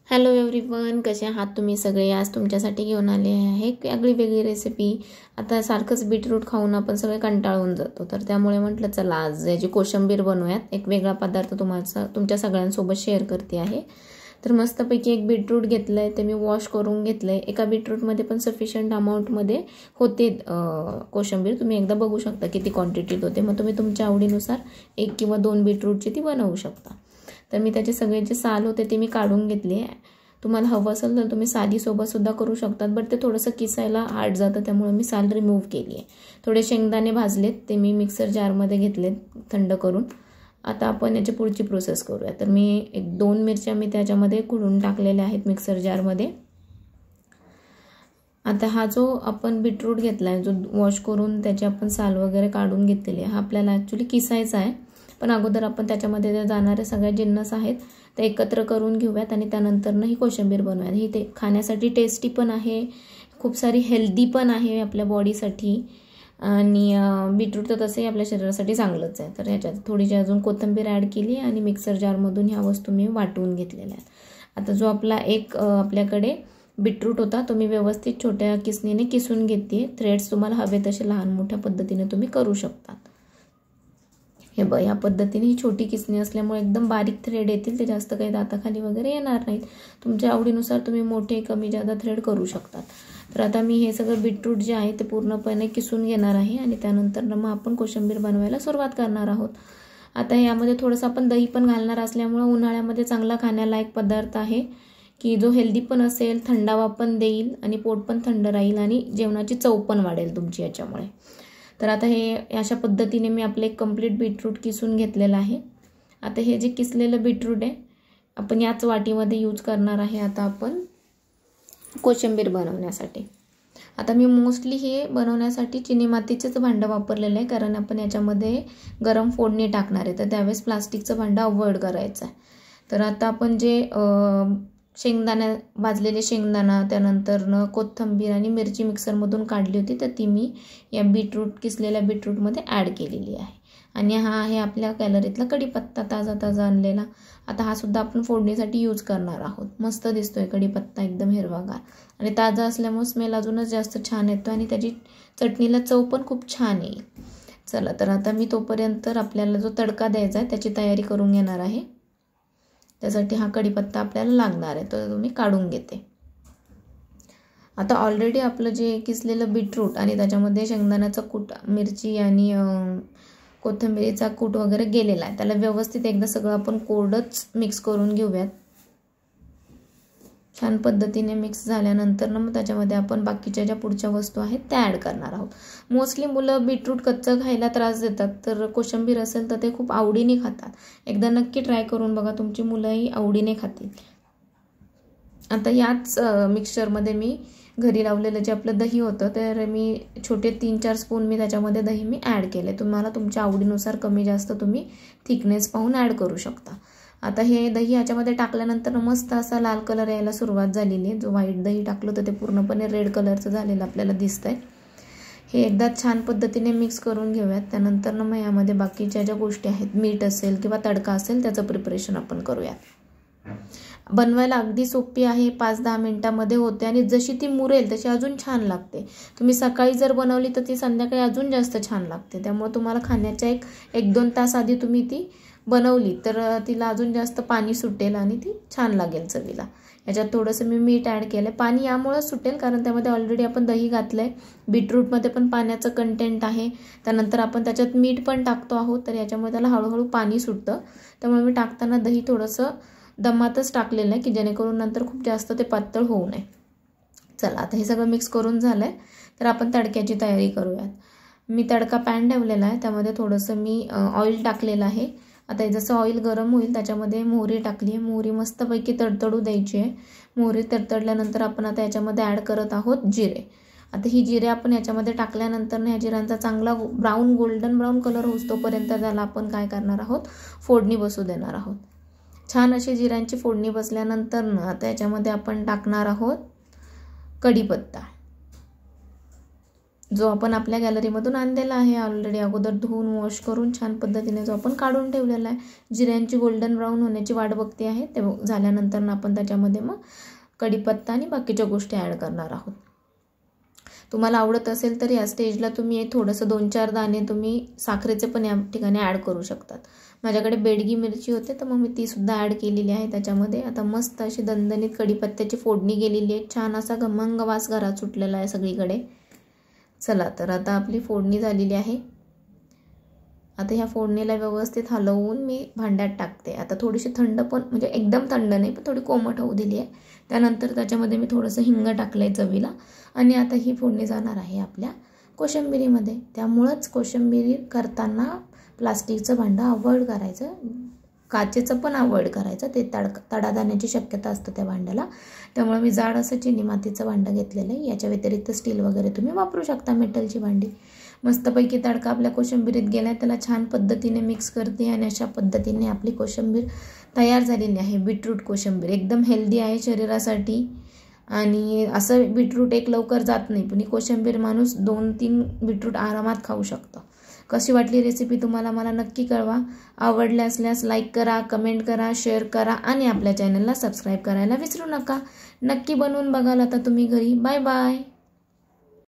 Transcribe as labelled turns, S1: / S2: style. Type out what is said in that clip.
S1: Hello everyone, कसे आहात तुम्ही सगळे? आज तुमच्यासाठी घेऊन आले आहे एक आगळी वेगळी रेसिपी. आता सारखंच बीटरूट खाऊन आपण सगळे कंटाळून जातो, तर त्यामुळे म्हटलं चला आज याची कोशिंबीर बनवूयात. एक वेगळा पदार्थ तुमच्या सगळ्यांसोबत शेअर करते आहे. तर मस्तपैकी एक बीटरूट घेतलं आहे, ते मी वॉश करून घेतलं आहे. एका बीटरूटमध्ये पण सफिशियंट अमाऊंटमध्ये होते कोशिंबीर. तुम्ही एकदा बघू शकता किती क्वांटिटीत होते, मग तुम्ही तुमच्या आवडीनुसार 1 किंवा 2 बीटरूटची ती बनवू शकता. तर मी त्याचे सगळे जे साल होते ते मी काढून घेतले. तुम्हाला हवं असेल तर तुम्ही साधी सोबत सुद्धा करू शकतात, बट ते थोडंसं किसायला हार्ड जातं, त्यामुळे मी साल रिमूव्ह केली आहे. थोडे शेंगदाणे भाजलेत, ते मी मिक्सर जारमध्ये घेतलेत थंड करून. आता आपण याची पुढची प्रोसेस करूया. तर मी 1-2 मिरच्या मी त्याच्यामध्ये कुटून टाकलेल्या आहेत मिक्सर जारमध्ये. आता हा जो आपण बीटरूट घेतला आहे, जो वॉश करून त्याचे आपण साल वगैरे काढून घेतलेले, हा आपल्याला ॲक्च्युली किसायचा आहे. पण अगोदर आपण त्याच्यामध्ये जे जाणारे सगळे जिन्नस आहेत ते एकत्र करून घेऊयात आणि त्यानंतर ही कोशिंबीर बनवूयात. ही ते खाण्यासाठी टेस्टी पण आहे, खूप सारी हेल्दी पण आहे आपल्या बॉडीसाठी, आणि बीटरूट तर तसंही आपल्या शरीरासाठी चांगलंच आहे. तर ह्याच्यात थोडीशी अजून कोथिंबीर ॲड केली आणि मिक्सर जारमधून ह्या वस्तू मी वाटून घेतलेल्या आहेत. आता जो आपला एक आपल्याकडे बीटरूट होता तो मी व्यवस्थित छोट्या किसणीने किसून घेते. थ्रेड्स तुम्हाला हवे तसे लहान मोठ्या पद्धतीने तुम्ही करू शकता. हे बघ, या पद्धतीने ही छोटी किसणी असल्यामुळे एकदम बारीक थ्रेड येतील, ते जास्त काही दाताखाली वगैरे येणार नाहीत. तुमच्या आवडीनुसार तुम्ही मोठे कमी जादा थ्रेड करू शकतात. तर आता मी हे सगळं बीटरूट जे आहे ते पूर्णपणे किसून घेणार आहे आणि त्यानंतर मग आपण कोशिंबीर बनवायला सुरुवात करणार आहोत. आता यामध्ये थोडंसं आपण दही पण घालणार असल्यामुळे उन्हाळ्यामध्ये चांगला खाण्यालायक पदार्थ आहे, की जो हेल्दी पण असेल, थंडावा पण देईल आणि पोट पण थंड राहील आणि जेवणाची चव पण वाढेल तुमची याच्यामुळे. तर आता हे अशा पद्धतीने मी आपले कंप्लीट बीटरूट किसून घेतलेलं आहे. आता हे जे किसलेलं बीटरूट आहे आपण याच वाटीमध्ये यूज करणार आहे आता आपण कोशिंबीर बनवण्यासाठी. आता मी मोस्टली हे बनवण्यासाठी चिनी मातीचंच भांडं वापरलेलं आहे, कारण आपण याच्यामध्ये गरम फोडणी टाकणार आहे, तर त्यावेळेस प्लास्टिकचं भांडं अवॉइड करायचं आहे. तर आता आपण जे भाजलेले शेंगदाणा, त्यानंतर कोथिंबीर आणि मिरची मिक्सरमधून काढली होती, तर ती मी या किसलेल्या बीटरूटमध्ये ॲड केलेली आहे. आणि हा आहे आपल्या कॅलरीतला कढीपत्ता, ताजा आणलेला. आता हा सुद्धा आपण फोडणीसाठी यूज करणार आहोत. मस्त दिसतोय कढीपत्ता, एकदम हिरवागार आणि ताजा असल्यामुळे स्मेल अजूनच जास्त छान येतो आणि त्याची चटणीला चव पण खूप छान येईल. चला, तर आता मी तोपर्यंत आपल्याला जो तडका द्यायचा आहे त्याची तयारी करून घेणार आहे. त्यासाठी हा कढीपत्ता आपल्याला लागणार आहे, तर तो मी काढून घेते. आता ऑलरेडी आपलं जे किसलेलं बीटरूट आणि त्याच्यामध्ये शेंगदाण्याचा कूट, मिरची आणि कोथिंबीरीचा कूट वगैरे गेलेला आहे, त्याला व्यवस्थित एकदा सगळं आपण कोरडंच मिक्स करून घेऊयात. छान पद्धतीने मिक्स झाल्यानंतर मग त्याच्यामध्ये आपण बाकीच्या ज्या पुढच्या वस्तू आहेत त्या ॲड करणार आहोत. मोस्टली मुलं बीटरूट कच्चं खायला त्रास देतात, तर कोशिंबीर असेल तर ते खूप आवडीने खातात. एकदा नक्की ट्राय करून बघा, तुमची मुलंही आवडीने खातील. आता याच मिक्सचरमध्ये मी घरी लावलेलं जे आपलं दही होतं, तर मी छोटे 3-4 स्पून मी त्याच्यामध्ये दही मी ॲड केले. तुम्हाला तुमच्या आवडीनुसार कमी जास्त तुम्ही थिकनेस पाहून ॲड करू शकता. आता हे दही याच्यामध्ये टाकल्यानंतर मस्त असा लाल कलर यायला सुरुवात झालेली आहे. जो व्हाईट दही टाकलं तर ते पूर्णपणे रेड कलरचं झालेलं आपल्याला दिसतंय. हे एकदा छान पद्धतीने मिक्स करून घेऊयात. त्यानंतर मग यामध्ये बाकीच्या ज्या गोष्टी आहेत, मीठ असेल किंवा तडका असेल, त्याचं प्रिपरेशन आपण करूयात. बनवायला अगदी सोपी आहे, 5-10 मिनिटामध्ये होते आणि जशी ती मुरेल तशी अजून छान लागते. तुम्ही सकाळी जर बनवली तर ती संध्याकाळी अजून जास्त छान लागते. त्यामुळे तुम्हाला खाण्याच्या 1-2 तास आधी तुम्ही ती बनवली तर तिला अजून जास्त पाणी सुटेल आणि ती छान लागेल चवीला. याच्यात थोडंसं मी मीठ ॲड केलं आहे. पाणी यामुळेच सुटेल कारण त्यामध्ये ऑलरेडी आपण दही घातलं आहे, बीटरूटमध्ये पण पाण्याचं कंटेंट आहे, त्यानंतर आपण त्याच्यात मीठ पण टाकतो आहोत, तर याच्यामुळे त्याला हळूहळू पाणी सुटतं. त्यामुळे मी टाकताना दही थोडंसं दमातच टाकलेलं आहे, की जेणेकरून नंतर खूप जास्त ते पातळ होऊ नये. चला, आता हे सगळं मिक्स करून झालं आहे, तर आपण तडक्याची तयारी करूयात. मी तडका पॅन ठेवलेला आहे, त्यामध्ये थोडंसं मी ऑइल टाकलेलं आहे. आता जसं ऑइल गरम होईल त्याच्यामध्ये मोहरी टाकली आहे. मोहरी मस्तपैकी तडतडू द्यायची आहे. मोहरी तडतडल्यानंतर आपण आता याच्यामध्ये ॲड करत आहोत जिरे. आता ही जिरे आपण याच्यामध्ये टाकल्यानंतर ह्या जिऱ्यांचा चांगला गोल्डन ब्राऊन कलर होतोपर्यंत त्याला आपण काय करणार आहोत, फोडणी बसू देणार आहोत. छान अशी जिऱ्यांची फोडणी बसल्यानंतर आता याच्यामध्ये आपण टाकणार आहोत कढीपत्ता. जो आपण आपल्या गॅलरीमधून आणलेला आहे ऑलरेडी, अगोदर धुवून वॉश करून छान पद्धतीने जो आपण काढून ठेवलेला आहे. जिऱ्यांची गोल्डन ब्राऊन होण्याची वाट बघते आहे. ते झाल्यानंतर आपण त्याच्यामध्ये मग कढीपत्ता आणि बाकीच्या गोष्टी ॲड करणार आहोत. तुम्हाला आवडत असेल तर या स्टेजला तुम्ही थोडंसं 2-4 दाणे तुम्ही साखरेचे पण या ठिकाणी ॲड करू शकतात. माझ्याकडे बेडगी मिरची होते तर मग मी ती सुद्धा ॲड केलेली आहे त्याच्यामध्ये. आता मस्त अशी दणदणीत कढीपत्त्याची फोडणी गेलेली आहे. छान असा खमंग वास घरात सुटलेला आहे सगळीकडे. चला तर आता आपली फोडणी झालेली आहे. आता ह्या फोडणीला व्यवस्थित हलवून मी भांड्यात टाकते. आता थोडीशी थंड पण म्हणजे एकदम थंड नाही पण थोडी कोमट होऊ दिली आहे. त्यानंतर त्याच्यामध्ये मी थोडंसं हिंग टाकलं आहे चवीला. आणि आता ही फोडणी जाणार आहे आपल्या कोशिंबिरीमध्ये. त्यामुळंच कोशिंबीर करताना प्लास्टिकचं भांडं अवॉइड करायचं, काचेचं पण अवॉइड करायचं. ते तडा जाण्याची शक्यता असतं त्या भांड्याला. त्यामुळे मी जाड असं चिनी मातीचं भांडं घेतलेलं आहे. याच्या व्यतिरिक्त स्टील वगैरे तुम्ही वापरू शकता, मेटलची भांडी. मस्तपैकी तडका आपल्या कोशिंबीरीत गेला आहे. त्याला छान पद्धतीने मिक्स करते आणि अशा पद्धतीने आपली कोशिंबीर तयार झालेली आहे. बीटरूट कोशिंबीर एकदम हेल्दी आहे शरीरासाठी. आणि असं बीटरूट एक लवकर जात नाही, पण ही कोशिंबीर माणूस 2-3 बीटरूट आरामात खाऊ शकतो. कशी वाटली रेसिपी तुम्हाला मला नक्की कळवा. आवडले असल्यास लाईक करा, कमेंट करा, शेअर करा आणि आपल्या चॅनलला सबस्क्राईब करायला विसरू नका. नक्की बनवून बघाल आता तुम्ही घरी. Bye bye.